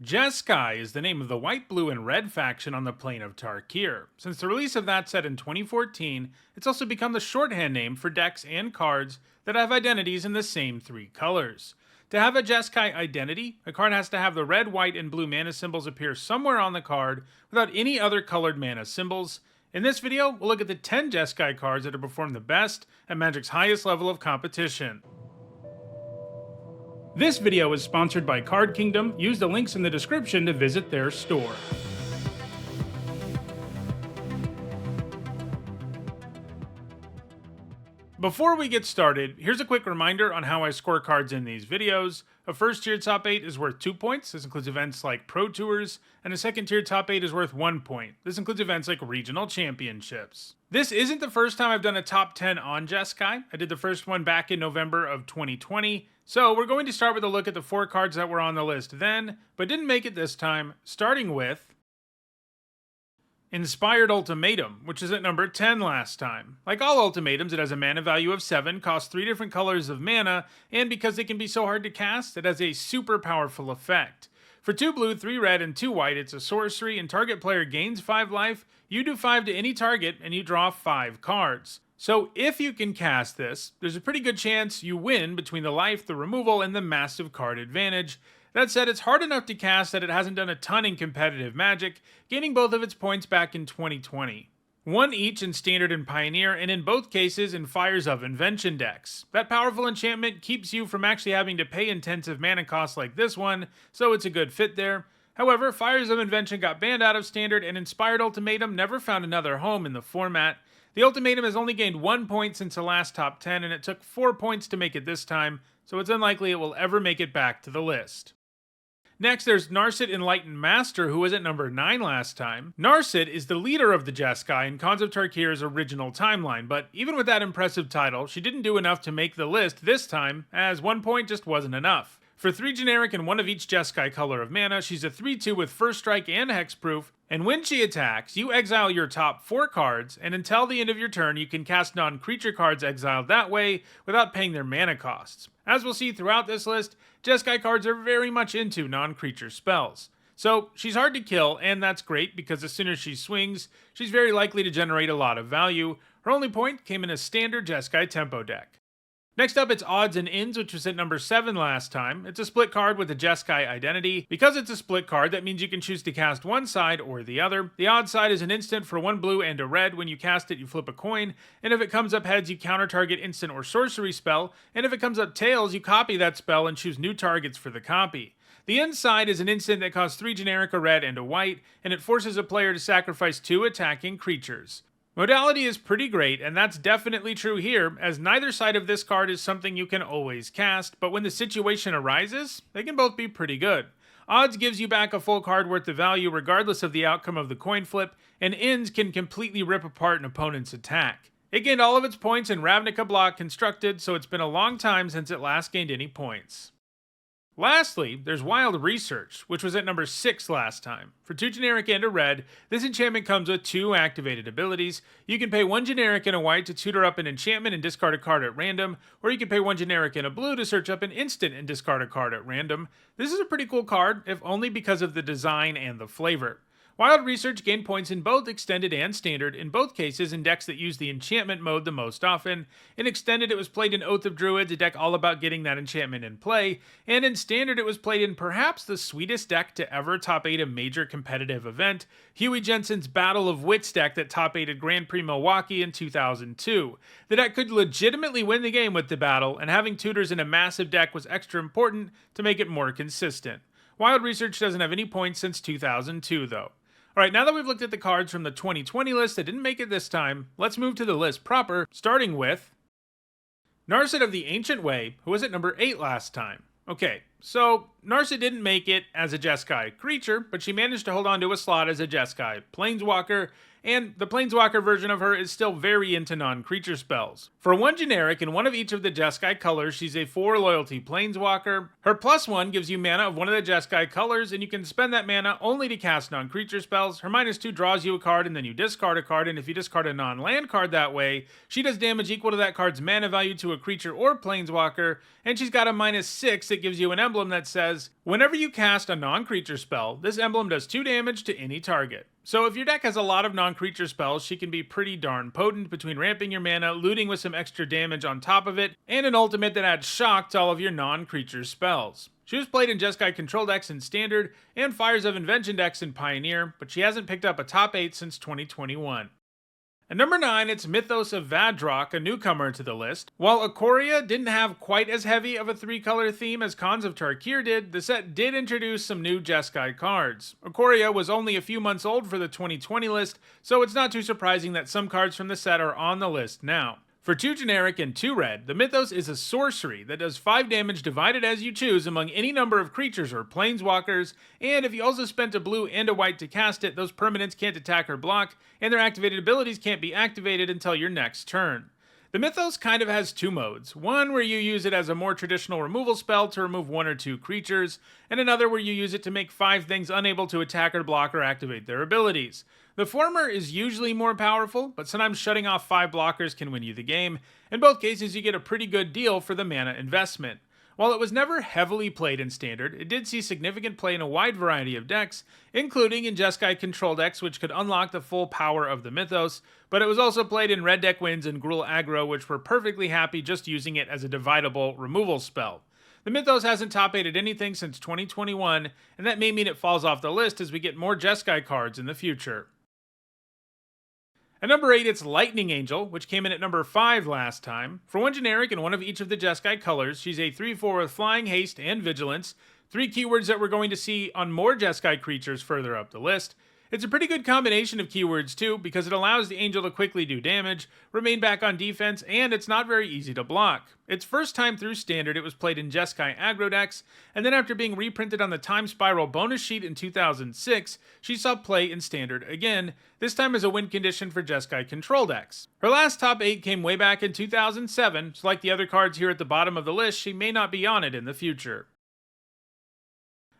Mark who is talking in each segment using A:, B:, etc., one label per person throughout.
A: Jess Sky is the name of the white, blue, and red faction on the plane of Tarkir. Since the release of that set in 2014, it's also become the shorthand name for decks and cards that have identities in the same three colors. To have a Jeskai identity, a card has to have the red, white, and blue mana symbols appear somewhere on the card without any other colored mana symbols. In this video, we'll look at the 10 Jeskai cards that have performed the best at Magic's highest level of competition. This video is sponsored by Card Kingdom. Use the links in the description to visit their store. Before we get started, here's a quick reminder on how I score cards in these videos. A first tier top 8 is worth 2 points. This includes events like Pro Tours, and a second tier top 8 is worth 1 point. This includes events like Regional Championships. This isn't the first time I've done a top 10 on Jeskai. I did the first one back in November of 2020. So we're going to start with a look at the 4 cards that were on the list then, but didn't make it this time, starting with Inspired Ultimatum, which is at number 10 last time. Like all ultimatums, it has a mana value of 7, costs 3 different colors of mana, and because it can be so hard to cast, it has a super powerful effect. For 2 blue, 3 red, and 2 white, it's a sorcery, and target player gains 5 life, you do 5 to any target, and you draw 5 cards. So if you can cast this, there's a pretty good chance you win between the life, the removal, and the massive card advantage. That said, it's hard enough to cast that it hasn't done a ton in competitive Magic, gaining both of its points back in 2020. 1 each in Standard and Pioneer, and in both cases in Fires of Invention decks. That powerful enchantment keeps you from actually having to pay intensive mana costs like this one, so it's a good fit there. However, Fires of Invention got banned out of Standard, and Inspired Ultimatum never found another home in the format. The Ultimatum has only gained 1 point since the last top 10, and it took 4 points to make it this time, so it's unlikely it will ever make it back to the list. Next, there's Narset Enlightened Master, who was at number 9 last time. Narset is the leader of the Jeskai in Khans of Tarkir's original timeline, but even with that impressive title, she didn't do enough to make the list this time, as 1 point just wasn't enough. For 3 generic and 1 of each Jeskai color of mana, she's a 3/2 with First Strike and Hexproof, and when she attacks, you exile your top 4 cards, and until the end of your turn, you can cast non-creature cards exiled that way without paying their mana costs. As we'll see throughout this list, Jeskai cards are very much into non-creature spells. So she's hard to kill, and that's great because as soon as she swings, she's very likely to generate a lot of value. Her only point came in a standard Jeskai tempo deck. Next up, it's Odds and Ends, which was at number 7 last time. It's a split card with a Jeskai identity. Because it's a split card, that means you can choose to cast one side or the other. The odd side is an instant for 1 blue and a red. When you cast it, you flip a coin, and if it comes up heads, you counter target instant or sorcery spell, and if it comes up tails, you copy that spell and choose new targets for the copy. The inside is an instant that costs 3 generic, a red, and a white, and it forces a player to sacrifice 2 attacking creatures. Modality is pretty great, and that's definitely true here, as neither side of this card is something you can always cast, but when the situation arises, they can both be pretty good. Odds gives you back a full card worth of value regardless of the outcome of the coin flip, and Ends can completely rip apart an opponent's attack. It gained all of its points in Ravnica Block Constructed, so it's been a long time since it last gained any points. Lastly, there's Wild Research, which was at number 6 last time. For 2 generic and a red, this enchantment comes with 2 activated abilities. You can pay 1 generic and a white to tutor up an enchantment and discard a card at random, or you can pay 1 generic and a blue to search up an instant and discard a card at random. This is a pretty cool card, if only because of the design and the flavor. Wild Research gained points in both Extended and Standard, in both cases in decks that use the enchantment mode the most often. In Extended, it was played in Oath of Druids, a deck all about getting that enchantment in play, and in Standard, it was played in perhaps the sweetest deck to ever top 8 a major competitive event, Huey Jensen's Battle of Wits deck that top 8'd Grand Prix Milwaukee in 2002. The deck could legitimately win the game with the battle, and having tutors in a massive deck was extra important to make it more consistent. Wild Research doesn't have any points since 2002, though. Alright, now that we've looked at the cards from the 2020 list that didn't make it this time, let's move to the list proper, starting with Narset of the Ancient Way, who was at number 8 last time. Okay, so Narset didn't make it as a Jeskai creature, but she managed to hold on to a slot as a Jeskai planeswalker, and the Planeswalker version of her is still very into non-creature spells. For 1 generic and 1 of each of the Jeskai colors, she's a 4 loyalty Planeswalker. Her +1 gives you mana of one of the Jeskai colors, and you can spend that mana only to cast non-creature spells. Her -2 draws you a card, and then you discard a card, and if you discard a non-land card that way, she does damage equal to that card's mana value to a creature or Planeswalker, and she's got a -6 that gives you an emblem that says, whenever you cast a non-creature spell, this emblem does 2 damage to any target. So if your deck has a lot of non-creature spells, she can be pretty darn potent between ramping your mana, looting with some extra damage on top of it, and an ultimate that adds shock to all of your non-creature spells. She was played in Jeskai control decks in Standard and Fires of Invention decks in Pioneer, but she hasn't picked up a top 8 since 2021. At number 9, it's Mythos of Vadro, a newcomer to the list. While Ikoria didn't have quite as heavy of a 3-color theme as Khans of Tarkir did, the set did introduce some new Jeskai cards. Ikoria was only a few months old for the 2020 list, so it's not too surprising that some cards from the set are on the list now. For 2 generic and 2 red, the Mythos is a sorcery that does 5 damage divided as you choose among any number of creatures or planeswalkers, and if you also spent a blue and a white to cast it, those permanents can't attack or block, and their activated abilities can't be activated until your next turn. The Mythos kind of has 2 modes, one where you use it as a more traditional removal spell to remove 1 or 2 creatures, and another where you use it to make 5 things unable to attack or block or activate their abilities. The former is usually more powerful, but sometimes shutting off 5 blockers can win you the game. In both cases, you get a pretty good deal for the mana investment. While it was never heavily played in Standard, it did see significant play in a wide variety of decks, including in Jeskai control decks, which could unlock the full power of the Mythos, but it was also played in red deck wins and Gruul aggro, which were perfectly happy just using it as a dividable removal spell. The Mythos hasn't top-8'd anything since 2021, and that may mean it falls off the list as we get more Jeskai cards in the future. At number 8, it's Lightning Angel, which came in at number 5 last time. For 1 generic and 1 of each of the Jeskai colors, she's a 3/4 with Flying, Haste, and Vigilance, 3 keywords that we're going to see on more Jeskai creatures further up the list. It's a pretty good combination of keywords too, because it allows the Angel to quickly do damage, remain back on defense, and it's not very easy to block. Its first time through Standard, it was played in Jeskai aggro decks, and then after being reprinted on the Time Spiral bonus sheet in 2006, she saw play in Standard again, this time as a win condition for Jeskai control decks. Her last top 8 came way back in 2007, so like the other cards here at the bottom of the list, she may not be on it in the future.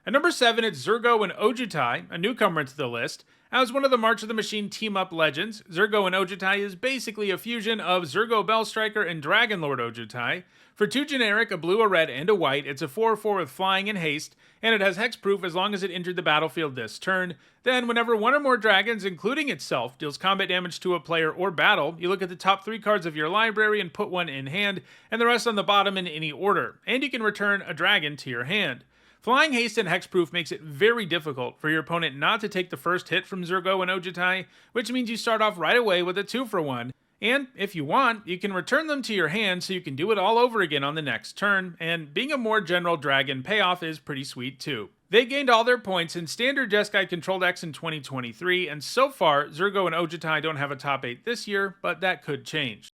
A: At number 7, it's Zergo and Ojai, a newcomer to the list. As one of the March of the Machine team-up legends, Zergo and Ojai is basically a fusion of Zergo Bellstriker and Dragonlord Ojai. For 2 generic, a blue, a red, and a white, it's a 4/4 with Flying and Haste, and it has hexproof as long as it entered the battlefield this turn. Then, whenever 1 or more dragons, including itself, deals combat damage to a player or battle, you look at the top 3 cards of your library and put 1 in hand, and the rest on the bottom in any order, and you can return a dragon to your hand. Flying Haste and Hexproof makes it very difficult for your opponent not to take the first hit from Zergo and Ojai, which means you start off right away with a 2-for-1, and if you want, you can return them to your hand so you can do it all over again on the next turn, and being a more general dragon payoff is pretty sweet too. They gained all their points in Standard Jeskai control decks in 2023, and so far, Zergo and Ojai don't have a top 8 this year, but that could change.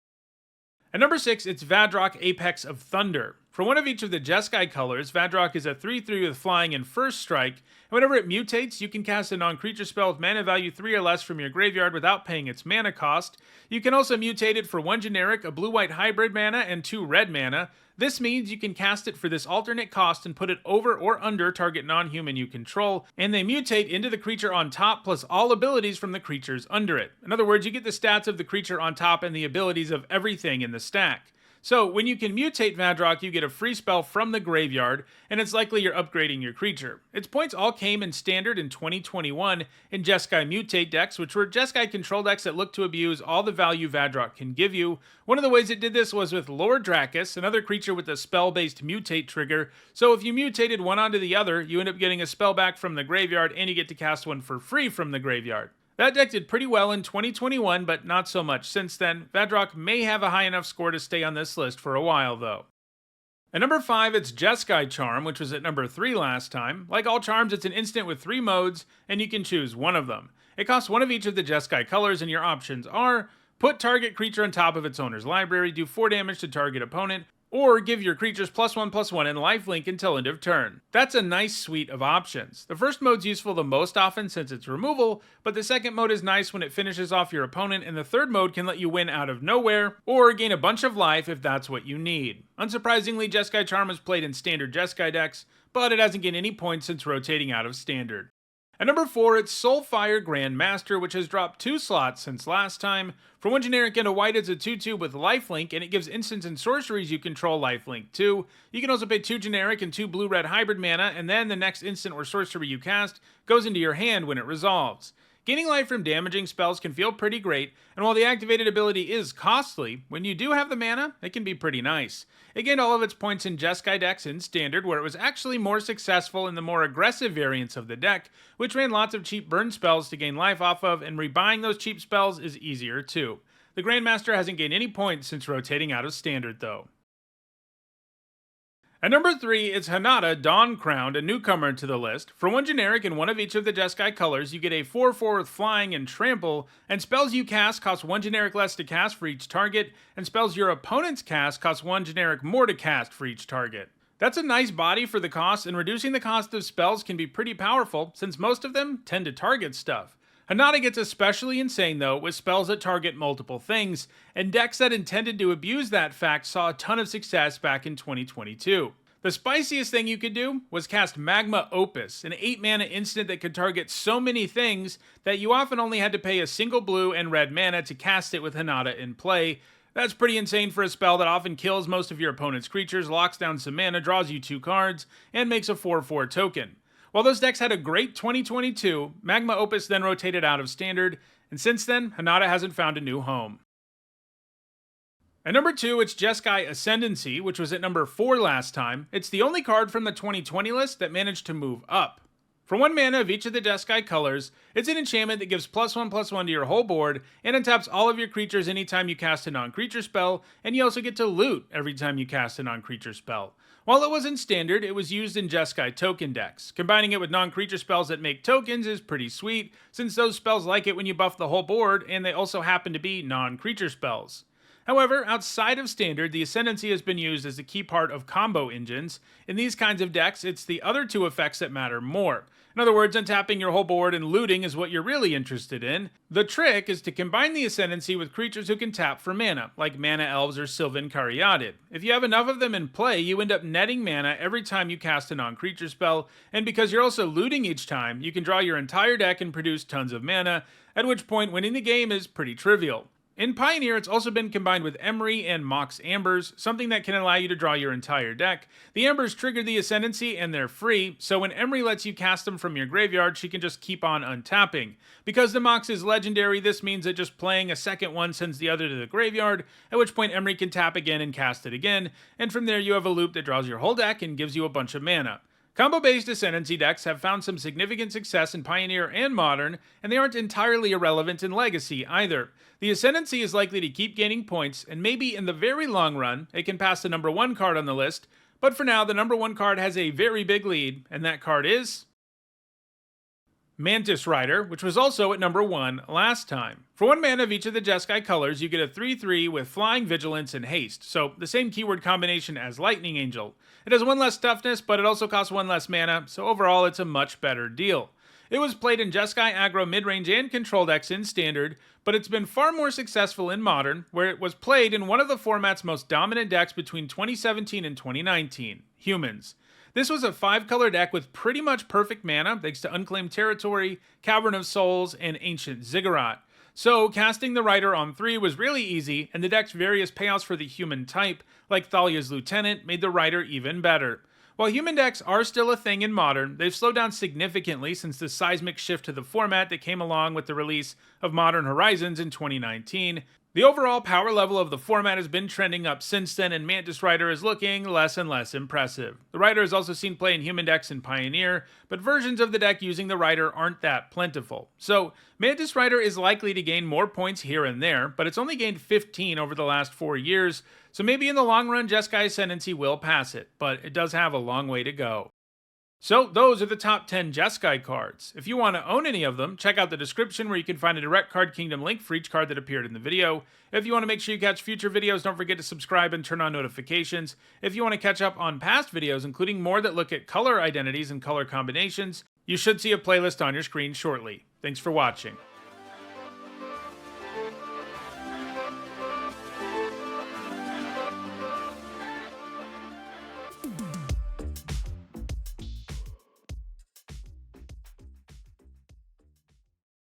A: At number 6, it's Vadro, Apex of Thunder. For 1 of each of the Jeskai colors, Vadro is a 3/3 with Flying and First Strike, and whenever it mutates, you can cast a non-creature spell with mana value 3 or less from your graveyard without paying its mana cost. You can also mutate it for 1 generic, a blue-white hybrid mana, and 2 red mana. This means you can cast it for this alternate cost and put it over or under target non-human you control, and they mutate into the creature on top plus all abilities from the creatures under it. In other words, you get the stats of the creature on top and the abilities of everything in the stack. So, when you can mutate Vadro, you get a free spell from the graveyard, and it's likely you're upgrading your creature. Its points all came in Standard in 2021 in Jeskai Mutate decks, which were Jeskai control decks that look to abuse all the value Vadro can give you. One of the ways it did this was with Lord Drakus, another creature with a spell-based mutate trigger, so if you mutated one onto the other, you end up getting a spell back from the graveyard, and you get to cast one for free from the graveyard. That deck did pretty well in 2021, but not so much since then. Vadro may have a high enough score to stay on this list for a while, though. At number 5, it's Jess Sky Charm, which was at number 3 last time. Like all charms, it's an instant with 3 modes, and you can choose one of them. It costs 1 of each of the Jeskai colors, and your options are: put target creature on top of its owner's library, do 4 damage to target opponent, or give your creatures +1/+1 and lifelink until end of turn. That's a nice suite of options. The first mode's useful the most often since it's removal, but the second mode is nice when it finishes off your opponent, and the third mode can let you win out of nowhere, or gain a bunch of life if that's what you need. Unsurprisingly, Jess Sky Charm is played in standard Jeskai decks, but it hasn't gained any points since rotating out of standard. At number 4, it's Soulfire Grandmaster, which has dropped 2 slots since last time. For 1 generic and a white, it's a 2/2 with lifelink, and it gives instants and sorceries you control lifelink too. You can also pay 2 generic and 2 blue-red hybrid mana, and then the next instant or sorcery you cast goes into your hand when it resolves. Gaining life from damaging spells can feel pretty great, and while the activated ability is costly, when you do have the mana, it can be pretty nice. It gained all of its points in Jeskai decks in Standard, where it was actually more successful in the more aggressive variants of the deck, which ran lots of cheap burn spells to gain life off of, and rebuying those cheap spells is easier too. The Grandmaster hasn't gained any points since rotating out of Standard though. At number 3, it's Hanata, Dawn Crowned, a newcomer to the list. For 1 generic and 1 of each of the Jeskai colors, you get a 4/4 with flying and trample, and spells you cast cost 1 generic less to cast for each target, and spells your opponents cast cost 1 generic more to cast for each target. That's a nice body for the cost, and reducing the cost of spells can be pretty powerful, since most of them tend to target stuff. Hanata gets especially insane though with spells that target multiple things, and decks that intended to abuse that fact saw a ton of success back in 2022. The spiciest thing you could do was cast Magma Opus, an 8 mana instant that could target so many things that you often only had to pay a single blue and red mana to cast it with Hanata in play. That's pretty insane for a spell that often kills most of your opponent's creatures, locks down some mana, draws you 2 cards, and makes a 4/4 token. While those decks had a great 2022, Magma Opus then rotated out of Standard, and since then, Hanata hasn't found a new home. At number 2, it's Jeskai Ascendancy, which was at number 4 last time. It's the only card from the 2020 list that managed to move up. For 1 mana of each of the Jeskai colors, it's an enchantment that gives +1/+1 to your whole board, and untaps all of your creatures anytime you cast a non-creature spell, and you also get to loot every time you cast a non-creature spell. While it was in Standard, it was used in Jeskai token decks. Combining it with non-creature spells that make tokens is pretty sweet, since those spells like it when you buff the whole board, and they also happen to be non-creature spells. However, outside of Standard, the Ascendancy has been used as a key part of combo engines. In these kinds of decks, it's the other 2 effects that matter more. In other words, untapping your whole board and looting is what you're really interested in. The trick is to combine the Ascendancy with creatures who can tap for mana, like Mana Elves or Sylvan Caryatid. If you have enough of them in play, you end up netting mana every time you cast a non-creature spell, and because you're also looting each time, you can draw your entire deck and produce tons of mana, at which point winning the game is pretty trivial. In Pioneer, it's also been combined with Emery and Mox Ambers, something that can allow you to draw your entire deck. The Ambers trigger the Ascendancy and they're free, so when Emery lets you cast them from your graveyard, she can just keep on untapping. Because the Mox is legendary, this means that just playing a second one sends the other to the graveyard, at which point Emery can tap again and cast it again, and from there you have a loop that draws your whole deck and gives you a bunch of mana. Combo-based Ascendancy decks have found some significant success in Pioneer and Modern, and they aren't entirely irrelevant in Legacy either. The Ascendancy is likely to keep gaining points, and maybe in the very long run, it can pass the number 1 card on the list, but for now, the number 1 card has a very big lead, and that card is Mantis Rider, which was also at number 1 last time. For 1 mana of each of the Jeskai colors, you get a 3/3 with Flying, Vigilance, and Haste, so the same keyword combination as Lightning Angel. It has 1 less toughness, but it also costs 1 less mana, so overall it's a much better deal. It was played in Jeskai aggro midrange and control decks in Standard, but it's been far more successful in Modern, where it was played in one of the format's most dominant decks between 2017 and 2019, Humans. This was a 5-color deck with pretty much perfect mana thanks to Unclaimed Territory, Cavern of Souls, and Ancient Ziggurat. So, casting the Rider on 3 was really easy, and the deck's various payouts for the human type, like Thalia's Lieutenant, made the Rider even better. While human decks are still a thing in Modern, they've slowed down significantly since the seismic shift to the format that came along with the release of Modern Horizons in 2019. The overall power level of the format has been trending up since then, and Mantis Rider is looking less and less impressive. The Rider is also seen play in human decks in Pioneer, but versions of the deck using the Rider aren't that plentiful. So, Mantis Rider is likely to gain more points here and there, but it's only gained 15 over the last 4 years, so maybe in the long run Jeskai Ascendancy will pass it, but it does have a long way to go. So those are the top 10 Jeskai cards. If you want to own any of them, check out the description where you can find a direct Card Kingdom link for each card that appeared in the video. If you want to make sure you catch future videos, don't forget to subscribe and turn on notifications. If you want to catch up on past videos, including more that look at color identities and color combinations, you should see a playlist on your screen shortly. Thanks for watching.